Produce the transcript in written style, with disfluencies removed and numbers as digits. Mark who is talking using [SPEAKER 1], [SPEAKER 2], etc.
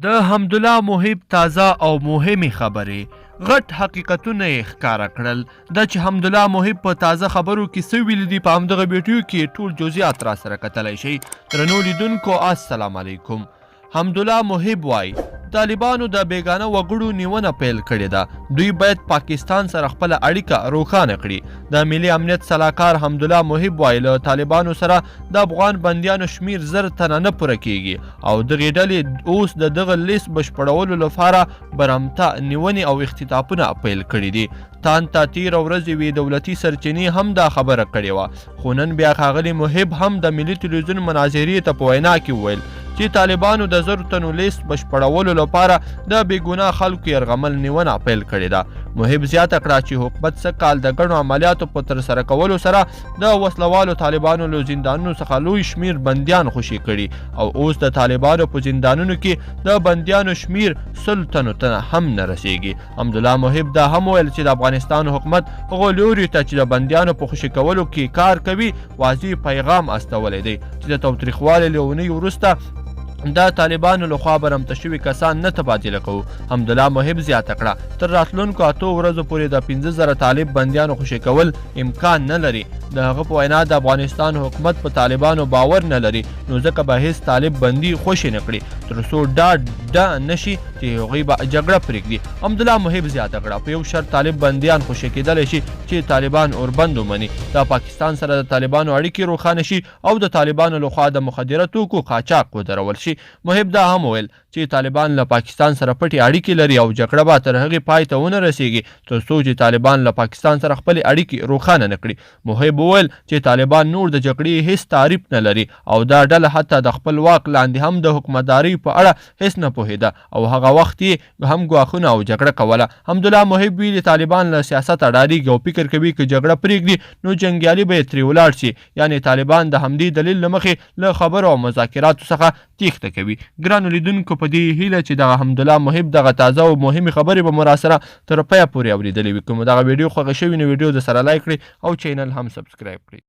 [SPEAKER 1] د حمدالله محب تازه او مهمې خبرې غټ حقیقتونه یې ښکاره کړل. دا چې حمدالله محب په تازه خبرو کې څه ویلي دي په همدغه ویډیو کې ټول جزئیات را سره کتلی شئ. درنو لیدونکو السلام علیکم. حمدالله محب وایي طالبانو د بیګانه وګړو نیونه پیل کړې ده. دوی باید پاکستان سره خپله اړیکه روښانه کړي. د ملي امنیت سلاکار حمدالله محب وایي له طالبانو سره د افغان بندیانو شمیر 1000 تنه نه پوره کیږي او دغې ډلې اوس د دغه لیست بشپړولو لپاره برمته نیونې او اختطافونه پیل کړي دي. تان ته تېره ورځ یوې دولتي سرچینې هم دا خبره کړې وه، خو نن بیا ښاغلي محب هم د ملي تلویزیون مناظرې ته په وینا کې وویل چې طالبانو د 1000 تنو لیست بشپړولو لپاره د بېګناه خلکو یرغمل نیونه پیل کړې ده. محب زیاته کړه چې حکومت څه کال د ګڼو عملیاتو په ترسره کولو سره د وسلوالو طالبانو له زندانونو څخه لوی شمیر بندیان خوشي کړي او اوس د طالبانو په زندانونو کې د بندیانو شمیر 100 تنو ته هم نه رسیږي. حمدالله محب دا هم ویل چې د افغانستان حکومت هغو لوري ته چې د بندیانو په خوشي کولو کې کار کوي واضح پیغام استولی دی چې د تاوتریخوالي له اونۍ وروسته دا طالبانو لخوا برمته شوي کسان نه تبادله کوو. حمدالله محب زیاته کړه تر راتلونکو 8 ورځو پورې د 15000 طالب بندیانو خوشي کول امکان نه لري. د هغه په وینا د افغانستان حکومت په طالبانو باور نه لري، نو ځکه به هیڅ طالب بندي خوشي نه کړي تر څو ډاډه نشي چې هغوی به جګړه پرېږدي. حمدالله محب زیاته کړه په یو شرط طالب بندیان خوشي کېدلی شي چې طالبان اوربند ومني، د پاکستان سره د طالبانو اړیکې روښانه شي او د طالبانو لخوا د مخدره توکو قاچاق ودرول شي. محب دا هم ویل چې طالبان له پاکستان سره پټې اړیکې لري او جګړه به تر هغې پای ته ونه رسیږي تر څو چې طالبان له پاکستان سره خپلې اړیکې روښانه نه کړي. محب وویل چې طالبان نور د جګړې هیڅ تعریف نه لري او دا ډله حتی د خپل واک لاندې هم د حکومتدارۍ په اړه هیڅ نه پوهېده او هغه وخت یې هم ګواښونه او جګړه کوله. حمدالله محب ویلي طالبان له سیاسته ډارېږي او فکر کوي که جګړه پرېږدي نو جنګیالي به یې ترې ولاړ شي، یعنې طالبان د همدې دلیل له مخې له خبرو او مذاکراتو څخه تیښته کوي. ګرانو لیدونکو په دې هیله چې دغه حمدالله محب دغه تازه او مهمې خبرې به مو راسره تر پایه پورې اورېدلې وي. که مو دغه ویډیو خوښه شوې نو ویډیو د سره لایک کړئ او چینل هم سبسکرایب کړئ.